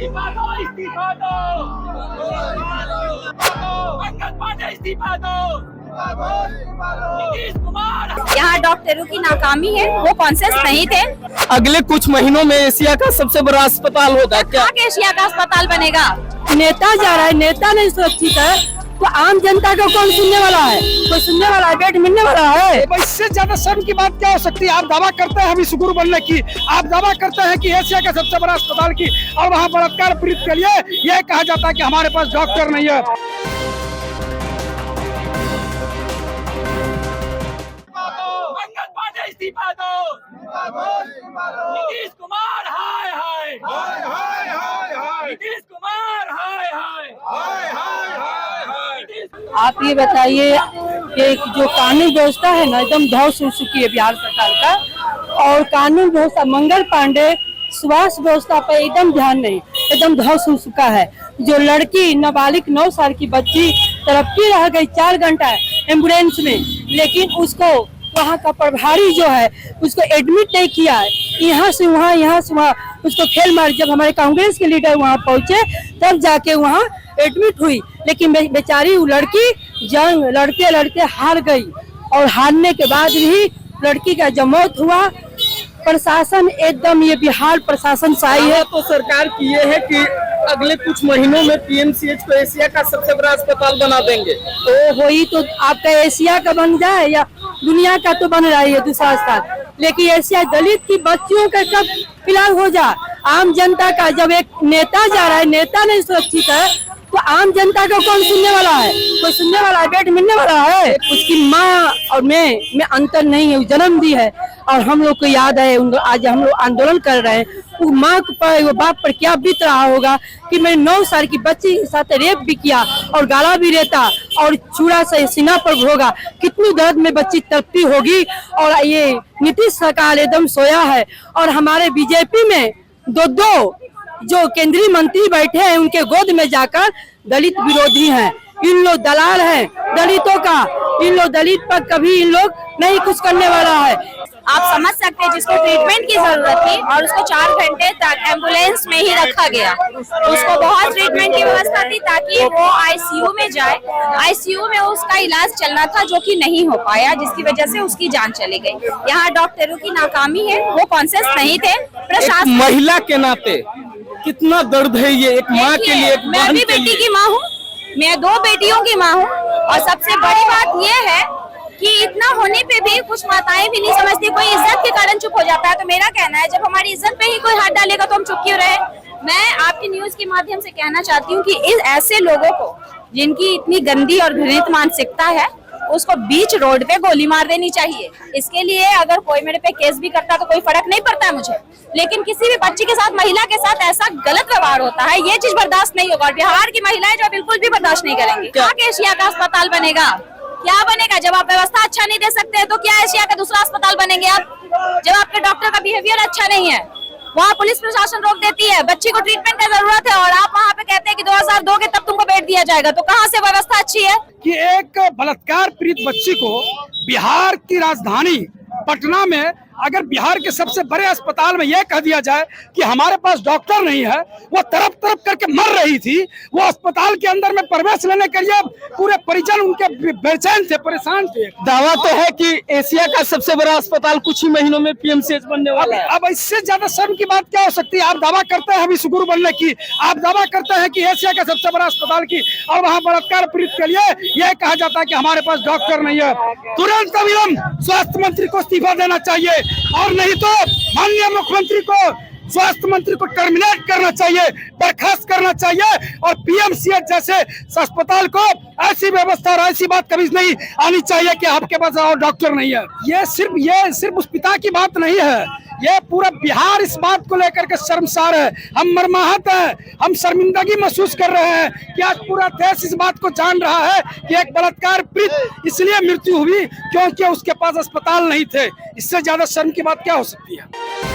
इस्तीफा दो, इस्तीफा दो, पंकज पांडे इस्तीफा दो, नीतीश कुमार। यहाँ डॉक्टरों की नाकामी है, वो कॉन्शियस नहीं थे। अगले कुछ महीनों में एशिया का सबसे बड़ा अस्पताल होगा क्या? एशिया का अस्पताल बनेगा। नेता जा रहा है, नेता नहीं सुरक्षित है तो आम जनता को कौन सुनने वाला है? कोई सुनने वाला है? बेड मिलने वाला है? इससे ज्यादा शर्म की बात क्या हो सकती है? आप दावा करते हैं विश्व गुरु बनने की, आप दावा करते हैं कि एशिया का सबसे बड़ा अस्पताल की, और वहाँ बलात्कार पीड़ित के लिए यह कहा जाता है कि हमारे पास डॉक्टर नहीं है। पंकज पांडे इस्तीफा दो, नीतीश कुमार हाय हाय, नीतीश कुमार हाय हाय, आप ये बताइए कि जो कानून व्यवस्था है ना, एकदम ध्वस्त हो चुकी है बिहार सरकार का। और कानून व्यवस्था, मंगल पांडे स्वास्थ्य व्यवस्था पर एकदम ध्यान नहीं, एकदम ध्वस्त हो चुका है। जो लड़की नाबालिग 9 साल की बच्ची तड़पती रह गई 4 घंटा एम्बुलेंस में, लेकिन उसको वहाँ का प्रभारी जो है उसको एडमिट नहीं किया है। यहाँ से वहाँ, यहाँ से वहाँ उसको फेल मार। जब हमारे कांग्रेस के लीडर वहाँ पहुँचे तब जाके वहाँ एडमिट हुई, लेकिन बेचारी वो लड़की जंग लड़ते लड़ते हार गई। और हारने के बाद भी लड़की का जब मौत हुआ, प्रशासन एकदम, ये बिहार प्रशासन सही है। तो सरकार की ये है कि अगले कुछ महीनों में पीएमसीएच को एशिया का सबसे बड़ा अस्पताल बना देंगे। तो वही तो आपका एशिया का बन जाए या दुनिया का तो बन रहा है दूसरा स्थान, लेकिन एशिया दलित की बच्चियों का कब इलाज हो जा? आम जनता का जब एक नेता जा रहा है, नेता नहीं सुरक्षित है तो आम जनता को कौन सुनने वाला है? कोई सुनने वाला है? बेड मिलने वाला है? उसकी माँ और मैं में अंतर नहीं है, वो जन्म दी है। और हम लोग को याद है, आज हम लोग आंदोलन कर रहे हैं, वो माँ पर, वो बाप पर क्या बीत रहा होगा कि मेरे 9 साल की बच्ची के साथ रेप भी किया और गाला भी रहता और चूड़ा से सीना पर भोगा। कितनी दर्द में बच्ची तड़पती होगी। और ये नीतीश सरकार एकदम सोया है। और हमारे बीजेपी में दो जो केंद्रीय मंत्री बैठे हैं, उनके गोद में जाकर दलित विरोधी हैं। इन लोग दलाल हैं दलितों का। इन लोग दलित पर कभी इन लोग नहीं कुछ करने वाला है। आप समझ सकते हैं, जिसको ट्रीटमेंट की जरूरत थी और उसको 4 घंटे तक एम्बुलेंस में ही रखा गया। उसको बहुत ट्रीटमेंट की व्यवस्था थी ताकि वो आईसीयू में जाए। आईसीयू में उसका इलाज चलना था, जो कि नहीं हो पाया, जिसकी वजह से उसकी जान चली गई। यहाँ डॉक्टरों की नाकामी है, वो कॉन्शियस नहीं थे। प्रशासन, महिला के नाते कितना दर्द है ये एक माँ के लिए, मैं भी बेटी की माँ हूँ, मैं 2 बेटियों की माँ हूँ। और सबसे बड़ी बात ये है कि इतना होने पे भी कुछ माताएं भी नहीं समझती, कोई इज्जत के कारण चुप हो जाता है। तो मेरा कहना है, जब हमारी इज्जत पे ही कोई हाथ डालेगा तो हम चुप क्यों रहे? मैं आपकी न्यूज के माध्यम से कहना चाहती हूँ कि इस ऐसे लोगों को, जिनकी इतनी गंदी और घृणित मानसिकता है, उसको बीच रोड पे गोली मार देनी चाहिए। इसके लिए अगर कोई मेरे पे केस भी करता तो कोई फर्क नहीं पड़ता है मुझे, लेकिन किसी भी बच्ची के साथ, महिला के साथ ऐसा गलत व्यवहार होता है, ये चीज बर्दाश्त नहीं होगा। और बिहार की महिलाएं जो बिल्कुल भी बर्दाश्त नहीं करेंगी। क्या एशिया का अस्पताल बनेगा? क्या बनेगा? जब आप व्यवस्था अच्छा नहीं दे सकते हैं तो क्या एशिया का दूसरा अस्पताल बनेंगे आप? जब आपके डॉक्टर का बिहेवियर अच्छा नहीं है, वहाँ पुलिस प्रशासन रोक देती है, बच्ची को ट्रीटमेंट की जरूरत है और आप वहाँ पे कहते हैं कि 2000 दोगे तब तुमको बेड दिया जाएगा, तो कहाँ से व्यवस्था अच्छी है? कि एक बलात्कार पीड़ित बच्ची को बिहार की राजधानी पटना में, अगर बिहार के सबसे बड़े अस्पताल में यह कह दिया जाए कि हमारे पास डॉक्टर नहीं है, वो तरफ तरफ करके मर रही थी, वो अस्पताल के अंदर में प्रवेश लेने के लिए पूरे परिजन उनके बेचैन थे, परेशान थे। दावा तो है कि एशिया का सबसे बड़ा अस्पताल कुछ ही महीनों में पीएमसीएच बनने वाला है। अब इससे ज्यादा शर्म की बात क्या हो सकती है? आप दावा करते हैं विश्व गुरु बनने की, आप दावा करते हैं कि एशिया का सबसे बड़ा अस्पताल की, और वहाँ बलात्कार पीड़ित के लिए यह कहा जाता है कि हमारे पास डॉक्टर नहीं है। तुरंत अविलंब स्वास्थ्य मंत्री को इस्तीफा देना चाहिए, और नहीं तो माननीय मुख्यमंत्री को, स्वास्थ्य मंत्री को टर्मिनेट करना चाहिए, बर्खास्त करना चाहिए। और पीएमसीएच जैसे अस्पताल को ऐसी व्यवस्था और ऐसी बात कभी नहीं आनी चाहिए कि आपके पास और डॉक्टर नहीं है। ये सिर्फ उस पिता की बात नहीं है, ये पूरा बिहार इस बात को लेकर के शर्मसार है। हम मर्माहत हैं, हम शर्मिंदगी महसूस कर रहे हैं कि आज पूरा देश इस बात को जान रहा है कि एक बलात्कार पीड़ित इसलिए मृत्यु हुई क्योंकि उसके पास अस्पताल नहीं थे। इससे ज्यादा शर्म की बात क्या हो सकती है?